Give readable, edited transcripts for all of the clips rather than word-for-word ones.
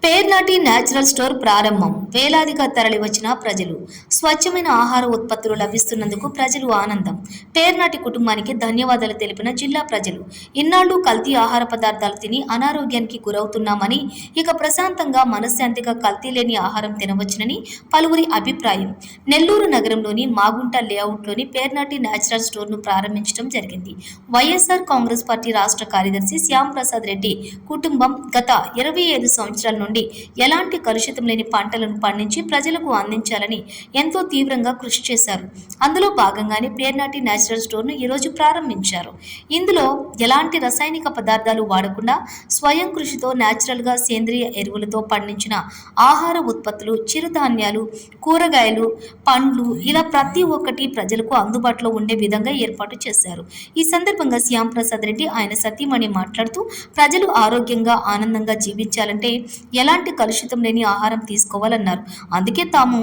Pernati natural store ప్రారంభం. వేలాదిగా తరలివచ్చిన ప్రజలు. స్వచ్ఛమైన ఆహార ఉత్పత్తులు లభిస్తున్నందుకు ప్రజలు ఆనందం. పేర్నాటి కుటుంబానికి ధన్యవాదాలు తెలిపిన జిల్లా ప్రజలు. ఇన్నాళ్లు కల్తీ ఆహార పదార్థాలు తిని అనారోగ్యానికి గురవుతున్నామని, ఇక ప్రశాంతంగా మనశ్శాంతిగా కల్తీ లేని ఆహారం తినవచ్చునని పలువురి అభిప్రాయం. నెల్లూరు నగరంలోని మాగుంట లేఅవుట్లోని పేర్నాటి న్యాచురల్ స్టోర్ను ప్రారంభించడం జరిగింది. వైఎస్ఆర్ కాంగ్రెస్ పార్టీ రాష్ట్ర కార్యదర్శి శ్యామ్ ప్రసాద్ రెడ్డి కుటుంబం గత 25 సంవత్సరాల నుండి ఎలాంటి కలుషితం లేని పంటలను పండించి ప్రజలకు అందించాలని ఎంతో తీవ్రంగా కృషి చేశారు. అందులో భాగంగానే పేర్నాటి న్యాచురల్ స్టోర్ను ఈరోజు ప్రారంభించారు. ఇందులో ఎలాంటి రసాయనిక పదార్థాలు వాడకుండా స్వయం కృషితో న్యాచురల్గా సేంద్రియ ఎరువులతో పండించిన ఆహార ఉత్పత్తులు, చిరుధాన్యాలు, కూరగాయలు, పండ్లు ఇలా ప్రతి ఒక్కటి ప్రజలకు అందుబాటులో ఉండే విధంగా ఏర్పాటు చేశారు. ఈ సందర్భంగా శ్యామ్ ప్రసాద్ రెడ్డి ఆయన సతీమణి మాట్లాడుతూ ప్రజలు ఆరోగ్యంగా ఆనందంగా జీవించాలంటే ఎలాంటి కలుషితం లేని ఆహారం తీసుకోవాలన్నారు. అందుకే తాము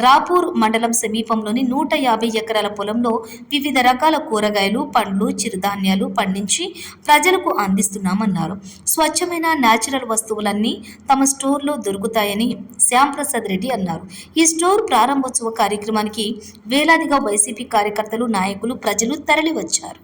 రాపూర్ మండలం సమీపంలోని 150 ఎకరాల పొలంలో వివిధ రకాల కూరగాయలు, పండ్లు, చిరుధాన్యాలు పండించి ప్రజలకు అందిస్తున్నామన్నారు. స్వచ్ఛమైన న్యాచురల్ వస్తువులన్నీ తమ స్టోర్లో దొరుకుతాయని శ్యామ్ ప్రసాద్ రెడ్డి అన్నారు. ఈ స్టోర్ ప్రారంభోత్సవ కార్యక్రమానికి వేలాదిగా వైసీపీ కార్యకర్తలు, నాయకులు, ప్రజలు తరలివచ్చారు.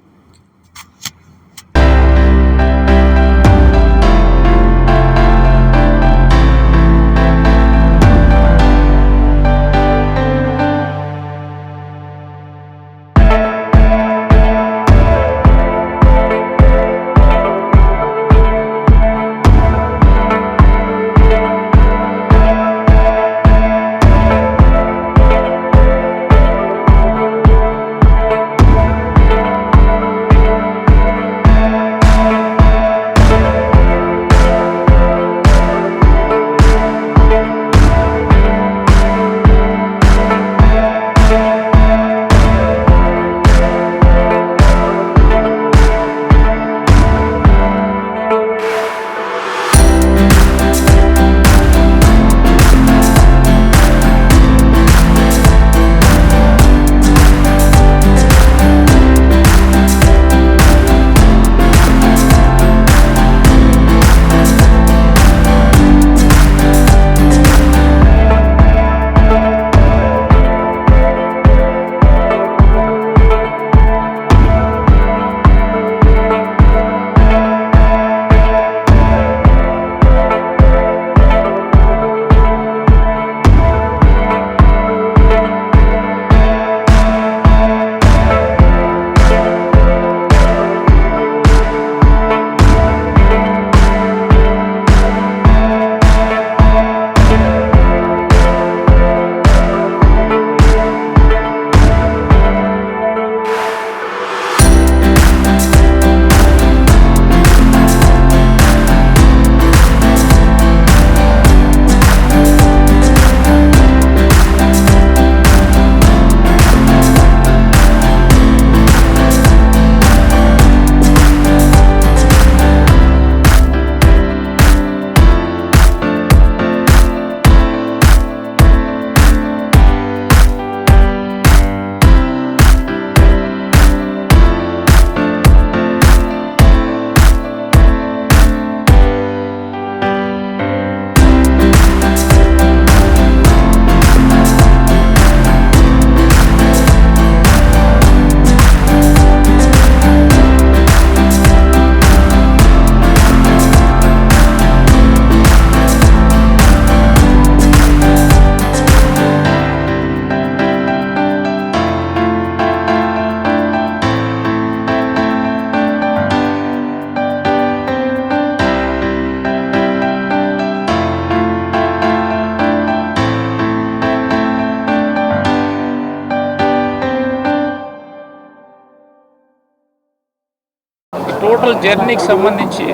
టోటల్ జర్నీకి సంబంధించి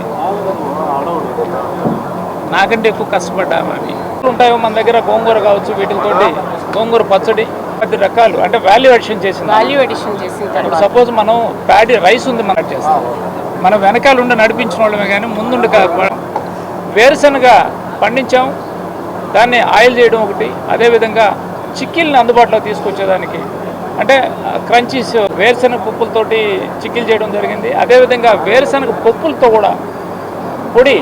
నాకంటే ఎక్కువ కష్టపడ్డాము. అవి ఉంటాయో మన దగ్గర గోంగూర కావచ్చు, వీటితోటి గోంగూర పచ్చడి 10 రకాలు అంటే వాల్యూ అడిషన్ చేసింది. సపోజ్ మనం ప్యాడీ రైస్ ఉంది మనం చేస్తాం, మనం వెనకాల ఉండి నడిపించిన వాళ్ళమే కానీ ముందుండి వేరుశనగ పండించాం, దాన్ని ఆయిల్ చేయడం ఒకటి, అదేవిధంగా చిక్కీల్ని అందుబాటులో తీసుకొచ్చేదానికి అంటే క్రంచీస్ వేరుశనగ పప్పులతోటి చిక్కీలు చేయడం జరిగింది. అదేవిధంగా వేరుశనగ పప్పులతో కూడా పొడి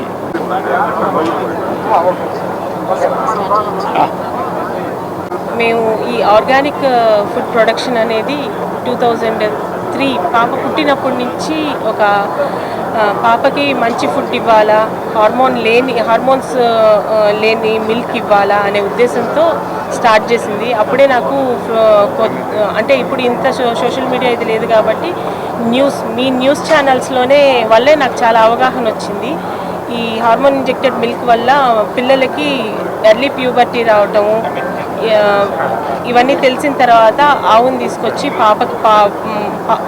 మేము ఈ ఆర్గానిక్ ఫుడ్ ప్రొడక్షన్ అనేది 2003 పాప పుట్టినప్పటి నుంచి ఒక పాపకి మంచి ఫుడ్ ఇవ్వాలా, హార్మోన్స్ లేని మిల్క్ ఇవ్వాలా అనే ఉద్దేశంతో స్టార్ట్ చేసింది. అప్పుడే నాకు అంటే ఇప్పుడు ఇంత సోషల్ మీడియా ఇది లేదు కాబట్టి మీ న్యూస్ ఛానల్స్లోనే వల్లే నాకు చాలా అవగాహన వచ్చింది. ఈ హార్మోన్ ఇంజెక్టెడ్ మిల్క్ వల్ల పిల్లలకి ఎర్లీ ప్యూబర్టీ రావటము ఇవన్నీ తెలిసిన తర్వాత ఆవుని తీసుకొచ్చి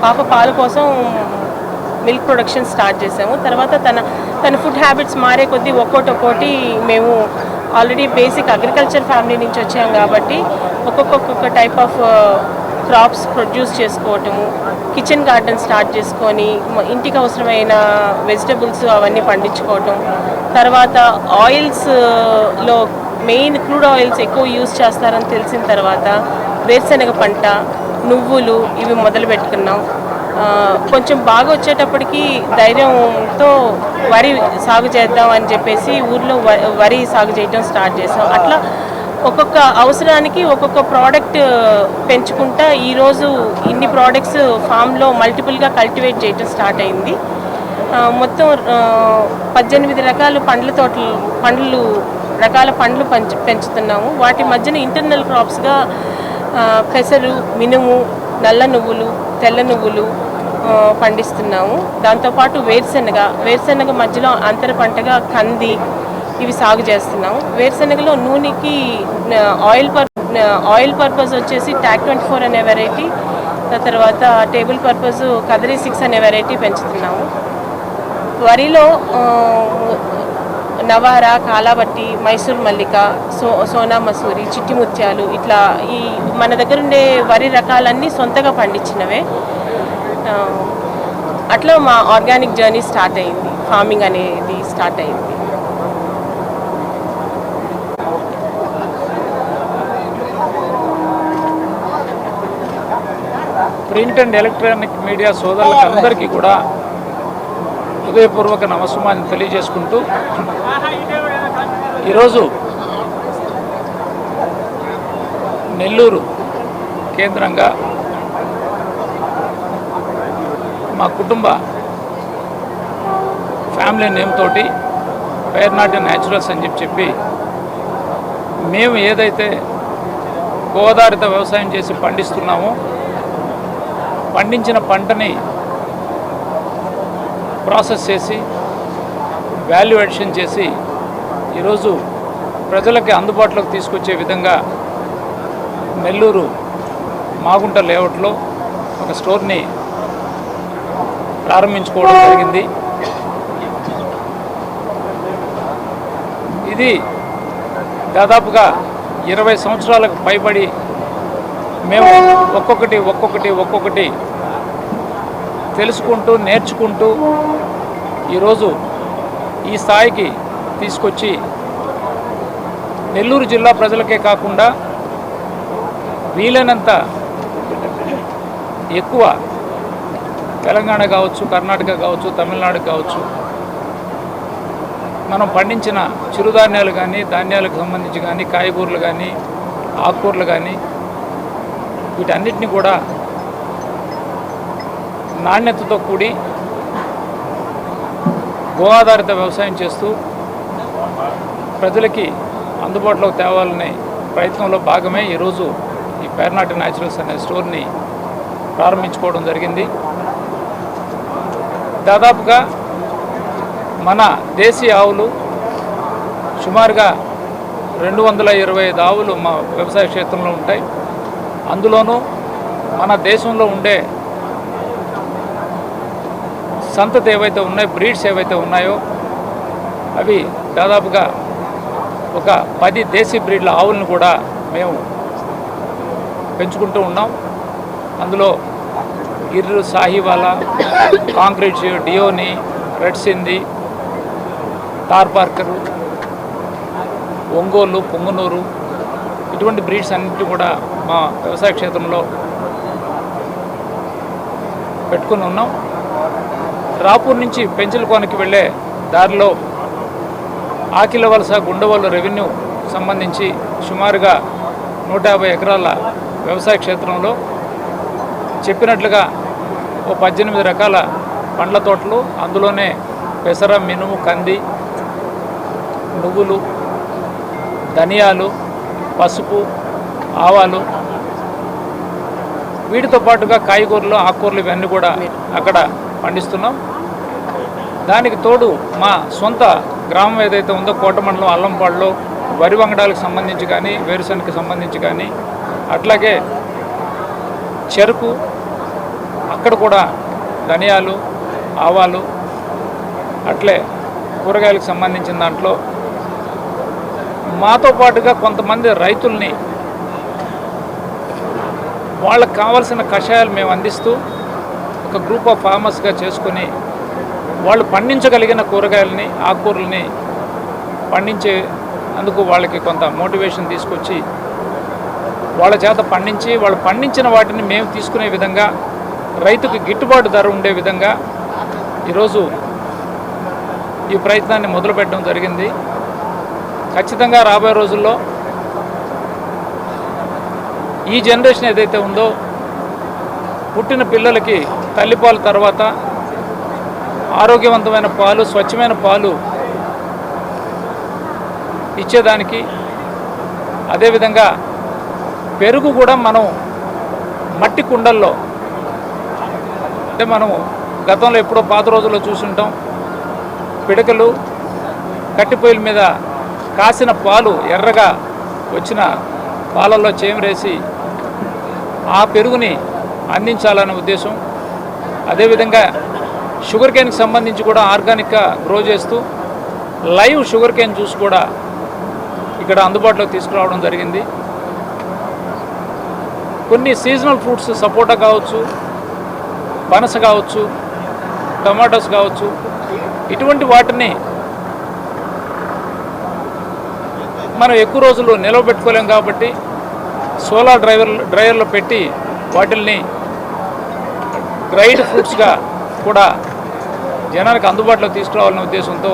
పాప పాల కోసం మిల్క్ ప్రొడక్షన్ స్టార్ట్ చేసాము. తర్వాత తన ఫుడ్ హ్యాబిట్స్ మారే కొద్దీ ఒక్కోటి మేము ఆల్రెడీ బేసిక్ అగ్రికల్చర్ ఫ్యామిలీ నుంచి వచ్చాము కాబట్టి ఒక్కొక్క టైప్ ఆఫ్ క్రాప్స్ ప్రొడ్యూస్ చేసుకోవటము, కిచెన్ గార్డెన్ స్టార్ట్ చేసుకొని ఇంటికి అవసరమైన వెజిటబుల్స్ అవన్నీ పండించుకోవటం. తర్వాత ఆయిల్స్లో మెయిన్ క్రూడ్ ఆయిల్స్ ఎక్కువ యూజ్ చేస్తారని తెలిసిన తర్వాత వేరుశనగ పంట, నువ్వులు ఇవి మొదలు పెట్టుకున్నాం. కొంచెం బాగా వచ్చేటప్పటికి ధైర్యంతో వరి సాగు చేద్దాం అని చెప్పేసి ఊర్లో వరి సాగు చేయడం స్టార్ట్ చేసాం. అట్లా ఒక్కొక్క అవసరానికి ఒక్కొక్క ప్రోడక్ట్ పెంచుకుంటా ఈరోజు ఇన్ని ప్రోడక్ట్స్ ఫామ్లో మల్టిపుల్గా కల్టివేట్ చేయడం స్టార్ట్ అయింది. మొత్తం 18 రకాల రకాల పండ్లు పెంచుతున్నాము. వాటి మధ్యన ఇంటర్నల్ క్రాప్స్గా పెసరు, మినుము, నల్ల నువ్వులు, తెల్ల నువ్వులు పండిస్తున్నాము. దాంతోపాటు వేరుశెనగ మధ్యలో అంతర పంటగా కంది ఇవి సాగు చేస్తున్నాము. వేరుశెనగలో నూనెకి ఆయిల్ పర్పస్ వచ్చేసి టాక్ 24 అనే వెరైటీ, తర్వాత టేబుల్ పర్పస్ కదరి 6 అనే వెరైటీ పెంచుతున్నాము. వరిలో నవారా, కాలాబట్టి, మైసూర్ మల్లిక, సోనా మసూరి, చిట్టి ముత్యాలు ఇట్లా ఈ మన దగ్గర ఉండే వరి రకాలన్నీ సొంతగా పండించినవే. అట్లా మా ఆర్గానిక్ జర్నీ స్టార్ట్ అయింది, ఫార్మింగ్ అనేది స్టార్ట్ అయింది. ప్రింట్ అండ్ ఎలక్ట్రానిక్ మీడియా సోదరులకు అందరికీ కూడా హృదయపూర్వక నమస్కారాన్ని తెలియజేసుకుంటూ ఈరోజు నెల్లూరు కేంద్రంగా మా కుటుంబ ఫ్యామిలీ నేమ్ తోటి పేర్నాటి న్యాచురల్స్ అని చెప్పి మేము ఏదైతే గోదావరిత వ్యవసాయం చేసి పండిస్తున్నామో పండించిన పంటని ప్రాసెస్ చేసి వాల్యూ అడిషన్ చేసి ఈరోజు ప్రజలకి అందుబాటులోకి తీసుకొచ్చే విధంగా నెల్లూరు మాగుంట లేఅవుట్లో ఒక స్టోర్ని ప్రారంభించుకోవడం జరిగింది. ఇది దాదాపుగా 20 సంవత్సరాలకు పైబడి మేము ఒక్కొక్కటి తెలుసుకుంటూ నేర్చుకుంటూ ఈరోజు ఈ స్థాయికి తీసుకొచ్చి నెల్లూరు జిల్లా ప్రజలకే కాకుండా వీలైనంత ఎక్కువ తెలంగాణ కావచ్చు, కర్ణాటక కావచ్చు, తమిళనాడు కావచ్చు మనం పండించిన చిరుధాన్యాలు కానీ, ధాన్యాలకు సంబంధించి కానీ, కాయగూరలు కానీ, ఆకుకూరలు కానీ వీటన్నిటిని కూడా నాణ్యతతో కూడి గో ఆధారిత వ్యవసాయం చేస్తూ ప్రజలకి అందుబాటులోకి తేవాలనే ప్రయత్నంలో భాగమే ఈరోజు ఈ పేర్నాటి న్యాచురల్స్ అనే స్టోర్ని ప్రారంభించుకోవడం జరిగింది. దాదాపుగా మన దేశీయ ఆవులు సుమారుగా 225 ఆవులు మా వ్యవసాయ క్షేత్రంలో ఉంటాయి. అందులోనూ మన దేశంలో ఉండే సంతతి ఏవైతే ఉన్నాయో, బ్రీడ్స్ ఏవైతే ఉన్నాయో అవి దాదాపుగా ఒక 10 దేశీ బ్రీడ్ల ఆవులను కూడా మేము పెంచుకుంటూ ఉన్నాం. అందులో గిర్రు, సాహివాలా, కాంక్రీట్, డియోని, రెడ్ సింధి, తార్పార్కరు, ఒంగోలు, పొంగునూరు ఇటువంటి బ్రీడ్స్ అన్నింటినీ కూడా మా వ్యవసాయ క్షేత్రంలో పెట్టుకుని ఉన్నాం. రాపూర్ నుంచి పెంచలకోనకి వెళ్ళే దారిలో ఆకిలవలస గుండవల్లు రెవెన్యూ సంబంధించి సుమారుగా 150 ఎకరాల వ్యవసాయ క్షేత్రంలో చెప్పినట్లుగా ఓ 18 రకాల పండ్ల తోటలు, అందులోనే పెసర, మినుము, కంది, నువ్వులు, ధనియాలు, పసుపు, ఆవాలు, వీటితో పాటుగా కాయగూరలు, ఆకుకూరలు ఇవన్నీ కూడా అక్కడ పండిస్తున్నాం. దానికి తోడు మా సొంత గ్రామం ఏదైతే ఉందో కోట మండలం అల్లంపాడులో వరి వంగడాలకు సంబంధించి కానీ, వేరుశనగకి సంబంధించి కానీ, అట్లాగే చెరుకు, అక్కడ కూడా ధనియాలు, ఆవాలు, అట్లే కూరగాయలకు సంబంధించిన దాంట్లో మాతో పాటుగా కొంతమంది రైతుల్ని వాళ్ళకు కావాల్సిన కషాయాలు మేము అందిస్తూ ఒక గ్రూప్ ఆఫ్ ఫార్మర్స్గా చేసుకొని వాళ్ళు పండించగలిగిన కూరగాయలని, ఆకుకూరలని పండించే అందుకు వాళ్ళకి కొంత మోటివేషన్ తీసుకొచ్చి వాళ్ళ చేత పండించి వాళ్ళు పండించిన వాటిని మేము తీసుకునే విధంగా రైతుకు గిట్టుబాటు ధర ఉండే విధంగా ఈరోజు ఈ ప్రయత్నాన్ని మొదలుపెట్టడం జరిగింది. ఖచ్చితంగా రాబోయే రోజుల్లో ఈ జనరేషన్ ఏదైతే ఉందో పుట్టిన పిల్లలకి తల్లిపాలు తర్వాత ఆరోగ్యవంతమైన పాలు, స్వచ్ఛమైన పాలు ఇచ్చేదానికి, అదేవిధంగా పెరుగు కూడా మనం మట్టి కుండల్లో, అంటే మనము గతంలో ఎప్పుడో పాత రోజుల్లో చూసుంటాం, పిడకలు కట్టిపొయ్యిల మీద కాసిన పాలు ఎర్రగా వచ్చిన పాలల్లో చేమరేసి ఆ పెరుగుని అందించాలనే ఉద్దేశం. అదేవిధంగా షుగర్ కేన్కి సంబంధించి కూడా ఆర్గానిక్గా గ్రో చేస్తూ లైవ్ షుగర్ కేన్ జ్యూస్ కూడా ఇక్కడ అందుబాటులోకి తీసుకురావడం జరిగింది. కొన్ని సీజనల్ ఫ్రూట్స్, సపోటా కావచ్చు, పనస కావచ్చు, టమాటోస్ కావచ్చు, ఇటువంటి వాటిని మనం ఎక్కువ రోజులు నిలవబెట్టుకోలేం కాబట్టి సోలార్ డ్రైయర్లో పెట్టి వాటిల్ని డ్రైడ్ ఫ్రూట్స్గా కూడా జనానికి అందుబాటులోకి తీసుకురావాలనే ఉద్దేశంతో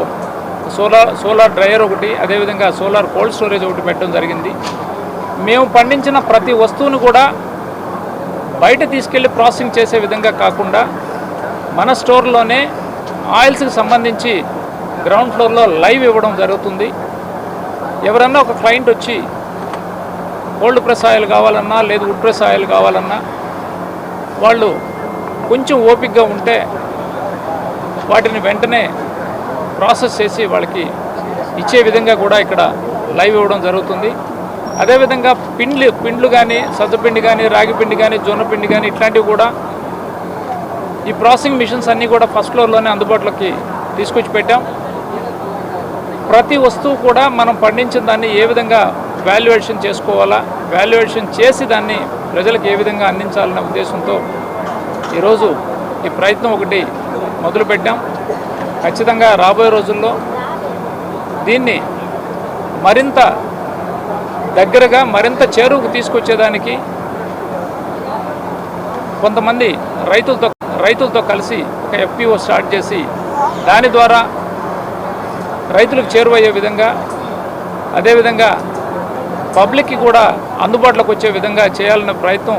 సోలార్ డ్రైయర్ ఒకటి, అదేవిధంగా సోలార్ కోల్డ్ స్టోరేజ్ ఒకటి పెట్టడం జరిగింది. మేము పండించిన ప్రతి వస్తువును కూడా బయట తీసుకెళ్ళి ప్రాసెసింగ్ చేసే విధంగా కాకుండా మన స్టోర్లోనే ఆయిల్స్కి సంబంధించి గ్రౌండ్ ఫ్లోర్లో లైవ్ ఇవ్వడం జరుగుతుంది. ఎవరన్నా ఒక క్లయింట్ వచ్చి కోల్డ్ ప్రెస్ ఆయిల్ కావాలన్నా, లేదు వుడ్ ప్రెస్ ఆయిల్ కావాలన్నా వాళ్ళు కొంచెం ఓపికగా ఉంటే వాటిని వెంటనే ప్రాసెస్ చేసి వాళ్ళకి ఇచ్చే విధంగా కూడా ఇక్కడ లైవ్ ఇవ్వడం జరుగుతుంది. అదేవిధంగా పిండ్లు కానీ, సజ్జపిండి కానీ, రాగిపిండి కానీ, జొన్నపిండి కానీ ఇట్లాంటివి కూడా ఈ ప్రాసెసింగ్ మిషన్స్ అన్నీ కూడా ఫస్ట్ ఫ్లోర్లోనే అందుబాటులోకి తీసుకొచ్చి పెట్టాం. ప్రతి వస్తువు కూడా మనం పండించిన దాన్ని ఏ విధంగా వాల్యుయేషన్ చేసుకోవాలా, వాల్యుయేషన్ చేసి దాన్ని ప్రజలకు ఏ విధంగా అందించాలనే ఉద్దేశంతో ఈరోజు ఈ ప్రయత్నం ఒకటి మొదలుపెట్టాం. ఖచ్చితంగా రాబోయే రోజుల్లో దీన్ని మరింత దగ్గరగా, మరింత చేరువుకు తీసుకొచ్చేదానికి కొంతమంది రైతులతో కలిసి ఒక FPO స్టార్ట్ చేసి దాని ద్వారా రైతులకు చేరువయ్యే విధంగా, అదేవిధంగా పబ్లిక్కి కూడా అందుబాటులోకి వచ్చే విధంగా చేయాలనే ప్రయత్నం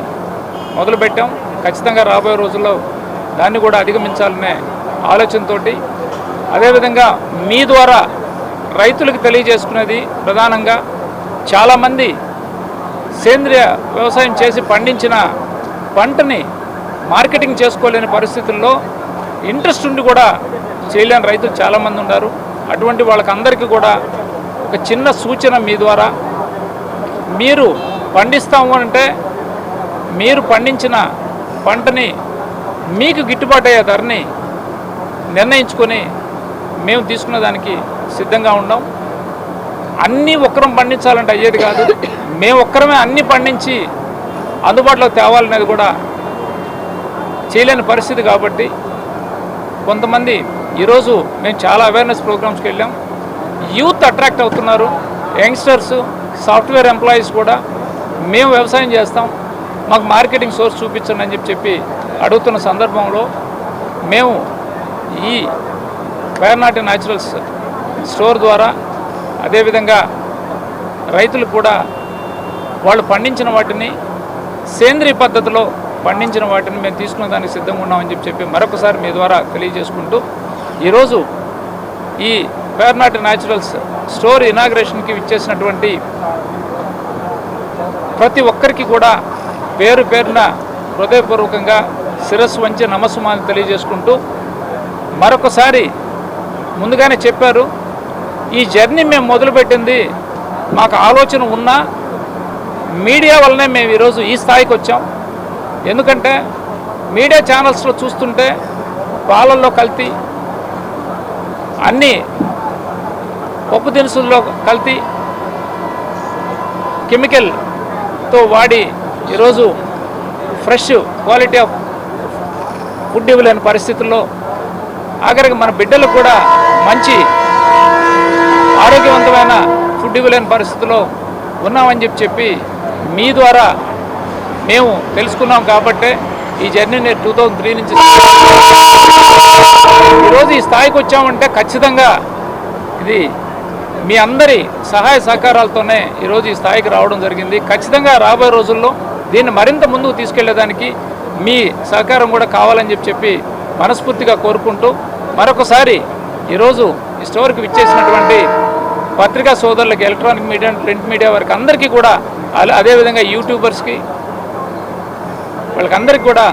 మొదలుపెట్టాం. ఖచ్చితంగా రాబోయే రోజుల్లో దాన్ని కూడా అధిగమించాలనే ఆలోచనతోటి, అదేవిధంగా మీ ద్వారా రైతులకు తెలియజేసుకునేది ప్రధానంగా చాలామంది సేంద్రియ వ్యవసాయం చేసి పండించిన పంటని మార్కెటింగ్ చేసుకోలేని పరిస్థితుల్లో ఇంట్రెస్ట్ ఉండి కూడా చేయలేని రైతులు చాలామంది ఉన్నారు. అటువంటి వాళ్ళకందరికీ కూడా ఒక చిన్న సూచన మీ ద్వారా, మీరు పండిస్తాము అంటే మీరు పండించిన పంటని మీకు గిట్టుబాటు అయ్యే ధరని నిర్ణయించుకొని మేము తీసుకునే దానికి సిద్ధంగా ఉన్నాం. అన్నీ ఒక్కరం పండించాలంటే అయ్యేది కాదు. మేము ఒక్కరమే అన్నీ పండించి అందుబాటులో తేవాలనేది కూడా చేయలేని పరిస్థితి కాబట్టి కొంతమంది ఈరోజు మేము చాలా అవేర్నెస్ ప్రోగ్రామ్స్కి వెళ్ళాం. యూత్ అట్రాక్ట్ అవుతున్నారు, యంగ్స్టర్స్, సాఫ్ట్వేర్ ఎంప్లాయీస్ కూడా మేము వ్యవసాయం చేస్తాం, మాకు మార్కెటింగ్ సోర్స్ చూపించండి అని చెప్పి అడుగుతున్న సందర్భంలో మేము ఈ పేర్నాటి న్యాచురల్స్ స్టోర్ ద్వారా అదేవిధంగా రైతులు కూడా వాళ్ళు పండించిన వాటిని సేంద్రియ పద్ధతిలో పండించిన వాటిని మేము తీసుకునే దానికి సిద్ధంగా ఉన్నామని చెప్పి మరొకసారి మీ ద్వారా తెలియజేసుకుంటూ ఈరోజు ఈ పేర్నాటి న్యాచురల్స్ స్టోర్ ఇనాగ్రేషన్కి ఇచ్చేసినటువంటి ప్రతి ఒక్కరికి కూడా పేరు పేరున హృదయపూర్వకంగా శిరస్సు వంచి నమస్సుమాన్ని తెలియజేసుకుంటూ మరొకసారి ముందుగానే చెప్పారు, ఈ జర్నీ మేము మొదలుపెట్టింది మాకు ఆలోచన ఉన్నా మీడియా వల్లనే మేము ఈరోజు ఈ స్థాయికి వచ్చాం. ఎందుకంటే మీడియా ఛానల్స్లో చూస్తుంటే పాలల్లో కల్తీ, అన్నీ పప్పు దినుసుల్లో కల్తీ, కెమికల్తో వాడి ఈరోజు ఫ్రెష్ క్వాలిటీ ఆఫ్ ఫుడ్ ఇవ్వలేని పరిస్థితుల్లో ఆఖరికి మన బిడ్డలకు కూడా మంచి ఆరోగ్యవంతమైన ఫుడ్ ఇవ్వలేని పరిస్థితుల్లో ఉన్నామని చెప్పి మీ ద్వారా మేము తెలుసుకున్నాం. కాబట్టే ఈ జర్నీని 2003 నుంచి ఈరోజు ఈ స్థాయికి వచ్చామంటే ఖచ్చితంగా ఇది మీ అందరి సహాయ సహకారాలతోనే ఈరోజు ఈ స్థాయికి రావడం జరిగింది. ఖచ్చితంగా రాబోయే రోజుల్లో దీన్ని మరింత ముందుకు తీసుకెళ్లేదానికి మీ సహకారం కూడా కావాలని చెప్పి మనస్ఫూర్తిగా కోరుకుంటూ మరొకసారి ఈరోజు ఈ స్టోర్కి విచ్చేసినటువంటి పత్రికా సోదరులకి, ఎలక్ట్రానిక్ మీడియా, ప్రింట్ మీడియా వారికి అందరికీ కూడా, అదేవిధంగా యూట్యూబర్స్కి వాళ్ళకందరికీ కూడా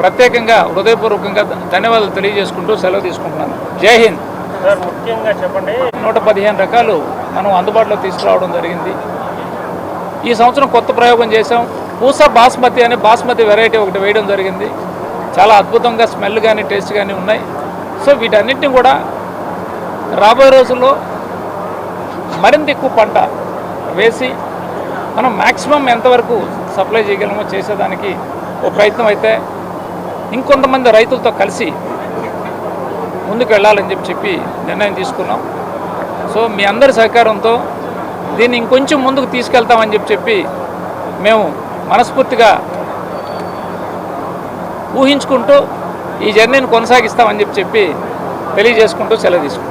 ప్రత్యేకంగా హృదయపూర్వకంగా ధన్యవాదాలు తెలియజేసుకుంటూ సెలవు తీసుకుంటున్నాను. జై హింద్. ముఖ్యంగా చెప్పండి. 115 రకాలు మనం అందుబాటులో తీసుకురావడం జరిగింది. ఈ సంవత్సరం కొత్త ప్రయోగం చేసాం. పూసా బాస్మతి అనే బాస్మతి వెరైటీ ఒకటి వేయడం జరిగింది. చాలా అద్భుతంగా స్మెల్ కానీ టేస్ట్ కానీ ఉన్నాయి. సో వీటన్నిటిని కూడా రాబోయే రోజుల్లో మరింత ఎక్కువ పంట వేసి మనం మ్యాక్సిమం ఎంతవరకు సప్లై చేయగలమో చేసేదానికి ఒక ప్రయత్నం అయితే ఇంకొంతమంది రైతులతో కలిసి ముందుకు వెళ్ళాలని చెప్పి నిర్ణయం తీసుకున్నాం. సో మీ అందరి సహకారంతో దీన్ని ఇంకొంచెం ముందుకు తీసుకెళ్తామని చెప్పి మేము మనస్ఫూర్తిగా ఊహించుకుంటూ ఈ జర్నీని కొనసాగిస్తామని చెప్పి తెలియజేసుకుంటూ సెలవు తీసుకుంటాం.